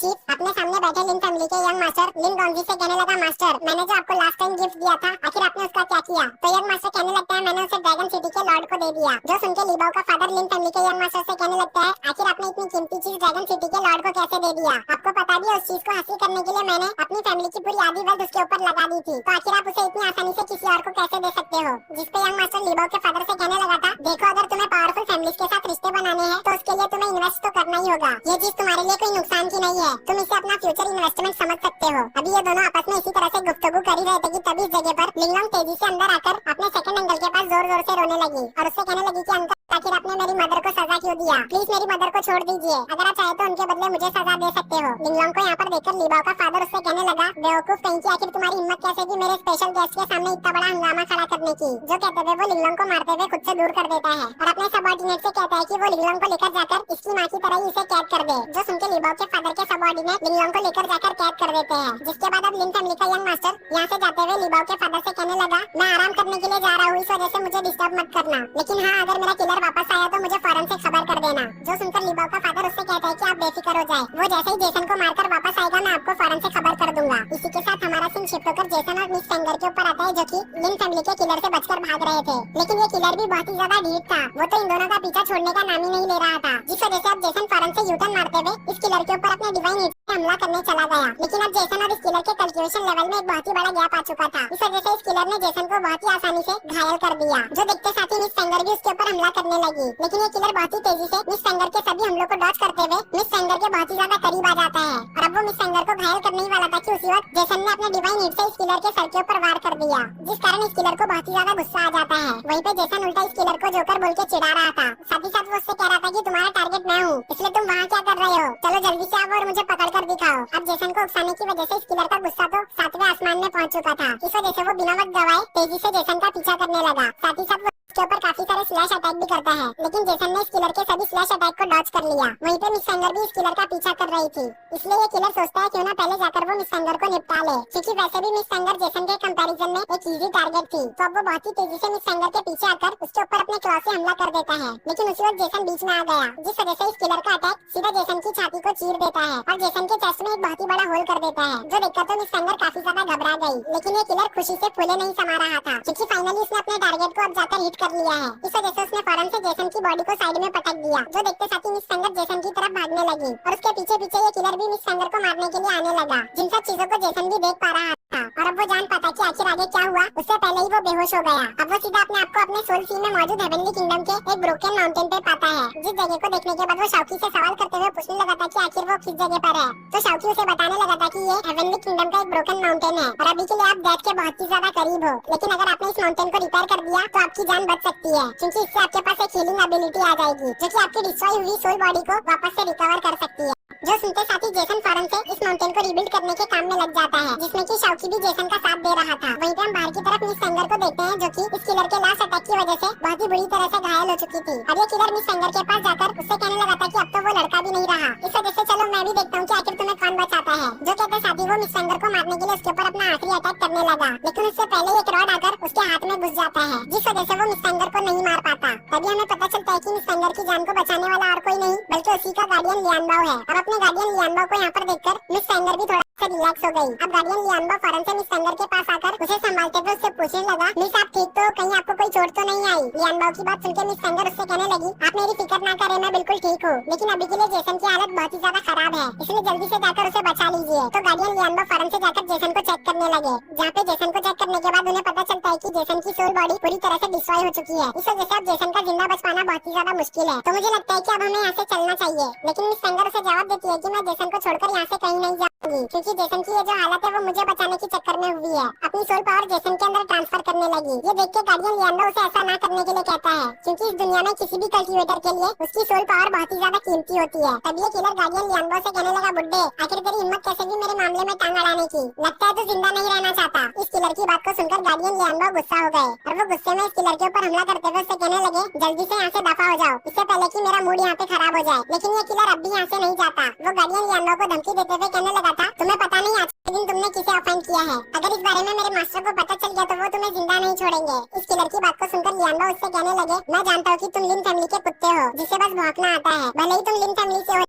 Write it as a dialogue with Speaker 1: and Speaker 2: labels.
Speaker 1: Chief अपने सामने बैठे लिन फैमिली के यंग मास्टर लिन डोंजी से कहने लगा, मास्टर मैंने जो आपको लास्ट टाइम गिफ्ट दिया था आखिर आपने उसका क्या किया? तो यंग मास्टर कहने लगता है, मैंने उसे ड्रैगन सिटी के लॉर्ड को दे दिया। जो सुनकर लिबाओ का फादर लिन फैमिली के यंग मास्टर से कहने लगता है, आखिर आपने इतनी कीमती चीज ड्रैगन सिटी के लॉर्ड को कैसे दे दिया? आपको पता भी है उस चीज को हासिल करने के लिए मैंने अपनी फैमिली की पूरी आधी वेल्थ उसके ऊपर लगा दी थी, तो आखिर आप उसे इतनी आसानी से किसी और को कैसे दे सकते हो? जिसपे यंग मास्टर लिबाओ के फादर से कहने लगा था, देखो अगर तुम्हें पावरफुल फैमिलीज के साथ रिश्ते बनाने हैं तो उसके लिए तुम्हें इन्वेस्ट तो करना ही होगा। ये चीज तुम्हारे लिए कोई नुकसान की नहीं है, तुम इसे अपना फ्यूचर इन्वेस्टमेंट समझ सकते हो। अभी ये दोनों आपस में इसी तरह से गुफ्तगू कर ही रहे थे कि तभी इस जगह पर लिंगलोंग तेजी से अंदर आकर अपने सेकंड अंकल के पास जोर जोर से रोने लगी और उससे कहने लगी कि अंकल आखिर आपने मेरी मदर को सजा क्यों दिया? प्लीज मेरी मदर को छोड़ दीजिए, अगर आप चाहे तो उनके बदले मुझे सजा दे सकते हो। लिंगलोंग को यहाँ पर देखकर लिबाओ का फादर उससे कहने लगा, बेवकूफ कहीं की, आखिर तुम्हारी हिम्मत कैसे की मेरे स्पेशल गेस्ट के सामने इतना बड़ा हंगामा खड़ा करने की? जो कहते हुए वो लिंगलोंग को मारते हुए खुद से दूर कर देता है और अपने सबऑर्डिनेट से कहता है कि वो लिंगलोंग को लेकर जाकर इसकी माँ की तरह ही इसे कैद कर दे। जो सुनकर लिबाओ के फादर के सबऑर्डिनेट लिंगलोंग को लेकर जाकर कैद कर देते हैं। जिसके बाद अब लिन फैमिली का यंग मास्टर यहाँ से जाते हुए लिबाओ के फादर से कहने लगा, मैं आराम करने के लिए जा रहा हूँ, इस वजह से मुझे डिस्टर्ब मत करना, लेकिन हाँ अगर मेरा किलर वापस आया तो मुझे फौरन से खबर कर देना। जो सुनकर लिबाओ का फादर उससे कहता है कि आप बेफिक्र हो जाए, वो जैसे ही जेसन को मारकर वापस आएगा मैं आपको फौरन से खबर कर दूंगा। इसी के साथ हमारा सीन शिफ्ट होकर जेसन और मिस फेंगर के ऊपर आता है, जो कि लिन फैमिली के किलर से बचकर भाग रहे थे। लेकिन ये किलर भी बहुत ही ज्यादा ढीठ था, वो तो इन दोनों का पीछा छोड़ने का नाम ही नहीं ले रहा था, जिस वजह से अब जेसन फौरन से यूटर्न मारते हुए इस किलर के ऊपर अपने डिवाइन हिट से हमला करने चला गया। लेकिन अब जेसन और इस किलर के कल्टिवेशन लेवल में एक बहुत ही बड़ा गैप आ चुका था, इस वजह से इस किलर ने जेसन को बहुत ही आसानी से घायल कर दिया। जो देखते साथ ही मिस फेंगर भी उसके ऊपर हमला करने लगी, लेकिन ये किलर बहुत ही तेजी से मिस फेंगर के सभी हमलों को डॉज करते हुए मिस फेंगर के बहुत ही ज्यादा करीब आ जाता है और अब वो मिस फेंगर को घायल करने ही वाला था कि उसी वक्त जेसन ने अपने डिवाइन हिट से इस किलर के सर के ऊपर वार कर दिया, जिस कारण इस किलर को बहुत ही ज्यादा गुस्सा आ जाता है। वहीं पे जेसन उल्टा इस किलर को जोकर बोल के चिढ़ा रहा था, साथ ही साथ वो उससे कह रहा था कि तुम्हारा टारगेट मैं हूँ, इसलिए तुम वहाँ क्या कर रहे हो, चलो जल्दी से आओ और मुझे पकड़ कर दिखाओ। अब जेसन को उकसाने की वजह से इस किलर का गुस्सा तो 7वें आसमान में पहुँच चुका था, इस वजह से वो बिना वक्त गवाए तेजी से जेसन का पीछा करने लगा। साथ ही साथ उसके ऊपर काफी सारे स्लैश अटैक भी करता है, लेकिन जेसन ने इस किलर के सभी स्लैश अटैक को डॉज कर लिया। वहीं पे मिस फेंगर भी इस किलर का पीछा कर रही थी, इसलिए ये किलर सोचता है क्यों ना पहले जाकर वो मिस फेंगर को निपटा ले, क्योंकि वैसे भी मिस फेंगर जेसन के कंपैरिजन में एक इजी टारगेट थी। तो अब वो बहुत ही तेजी से मिस फेंगर के पीछे आकर उसके ऊपर अपने क्लॉ से हमला कर देता है, लेकिन उसी वक्त जेसन बीच में आ गया, जिस वजह से इस किलर का अटैक सीधा जेसन की छाती को चीर देता है और जेसन के चेस्ट में एक बहुत ही बड़ा होल कर देता है, जो देखकर तो मिस फेंगर काफी ज्यादा घबरा गई। लेकिन ये किलर खुशी से फूले नहीं समा रहा था, क्योंकि फाइनली उसने अपने टारगेट को अब जाकर हिट कर लिया है। इस वजह से उसने फौरन से जेसन की बॉडी को साइड में पटक दिया, जो देखते साथ ही मिस फेंगर जेसन की तरफ भागने लगी और उसके पीछे पीछे ये किलर भी मिस फेंगर को मारने के लिए आने लगा। जिन सब चीजों को जेसन भी देख पा रहा था और अब वो जान पाता कि आखिर आगे क्या हुआ, उससे पहले ही वो बेहोश हो गया। अब वो सीधा अपने आप को अपने सोल सी में मौजूद हेवनली किंगडम के एक ब्रोकन माउंटेन पे पाता है, जिस जगह को देखने के बाद वो शाओकी से सवाल करते हुए पूछने लगा था कि आखिर वो किस जगह पर है। तो शाओकी उसे बताने लगा था कि ये हेवनली किंगडम का एक ब्रोकन माउंटेन है और अभी के लिए आप डेथ के बहुत ही ज्यादा करीब हो, लेकिन अगर आपने इस माउंटेन को रिपेयर कर दिया तो आपकी जान बच सकती है, क्योंकि इससे आपके पास एक हीलिंग एबिलिटी आ जाएगी, जो कि आपकी डिस्ट्रॉय हुई सोल बॉडी को वापस से रिकवर कर सकती है। जो सुनते साथ ही जेसन फौरन से इस माउंटेन को रिबिल्ड करने के काम में लग जाता है, जिसमें कि शाओकी भी जेसन का साथ दे रहा था। वहीं पे हम बाहर की तरफ मिस फेंगर को देखते हैं, जो कि इस किलर के लास्ट अटैक की वजह से बहुत ही बुरी तरह से घायल हो चुकी थी। अब ये किलर मिस फेंगर के पास जाकर उससे कहने लगा था कि अब तो वो लड़का भी नहीं रहा, इस वजह से चलो मैं भी देखता हूँ कि आखिर तुम्हें कौन बचाता है। जो कहते साथ ही वो मिस फेंगर को मारने के लिए उसके ऊपर अपना आखिरी अटैक करने लगा, लेकिन उससे पहले एक रॉड आकर उसके हाथ में घुस जाता है, जिस वजह से वो मिस फेंगर को नहीं मार पाता। तभी हमें पता चलता है कि मिस फेंगर की जान को बचाने वाला और कोई नहीं बल्कि उसी का गार्डियन लियानबाओ है। और अपने गार्डियन लियानबाओ को यहाँ पर देखकर मिस फेंगर भी थोड़ा से रिलैक्स हो गई। अब गार्डियन लियानबाओ फौरन से मिस फेंगर के पास आकर उसे संभालते हुए उससे पूछने लगा, मिस आप ठीक तो, कहीं आपको कोई चोट तो नहीं आई? लियानबाओ की बात सुनकर मिस फेंगर उससे कहने लगी, आप मेरी फिक्र ना करें, मैं बिल्कुल ठीक हूँ, लेकिन अभी के लिए जेसन की हालत बहुत ही ज्यादा खराब है, इसलिए जल्दी से जाकर उसे बचा लीजिए। तो गार्डियन लियानबाओ फौरन से जाकर जेसन को चेक करने लगे, जहाँ पे जेसन को चेक करने के बाद उन्हें पता चलता है कि जेसन की सोल बॉडी पूरी तरह से डिस्ट्रॉय हो चुकी है, इस वजह से अब जेसन का जिंदा बच पाना बहुत ही ज्यादा मुश्किल है। तो मुझे लगता है कि अब हमें यहाँ से चलना चाहिए, लेकिन मिस फेंगर उसे जवाब देती है कि मैं जेसन को छोड़कर यहाँ से कहीं नहीं जाऊंगी, क्योंकि जेसन की ये जो हालत है वो मुझे बचाने के चक्कर में हुई है। अपनी सोल पावर जेसन के अंदर ट्रांसफर करने लगी। ये देख के गार्डियन लियानबाओ उसे ऐसा ना करने के लिए कहता है, क्योंकि इस दुनिया में किसी भी कल्टिवेटर के लिए उसकी सोल पावर बहुत ही ज्यादा कीमती होती है। तभी ये किलर गार्डियन लियानबाओ से कहने लगा, बुड्ढे आखिर तेरी हिम्मत कैसे भी मेरे मामले में टांग अड़ाने की, लगता है तू जिंदा नहीं रहना चाहता। इस किलर की बात को सुनकर गार्डियन लियानबाओ गुस्सा हो गए और वो गुस्से में इस किलर के ऊपर हमला करते हुए उससे कहने लगे, जल्दी से यहाँ से दफा हो जाओ, इससे पहले कि मेरा मूड यहाँ पे खराब हो जाए। लेकिन ये किलर अब भी यहाँ से नहीं जाता। वो गार्डियन लियानबाओ को धमकी देते हुए कहने लगा था, तुम्हें पता नहीं आज के दिन तुमने किसे ऑफेंड किया है, अगर इस बारे में मेरे मास्टर को पता चल गया तो वो तुम्हें जिंदा नहीं छोड़ेंगे। इस किलर की बात को सुनकर लियानबाओ उससे कहने लगे, मैं जानता हूँ कि तुम लिन फैमिली के कुत्ते हो जिसे बस भौंकना आता है, भले ही तुम लिन फैमिली से हो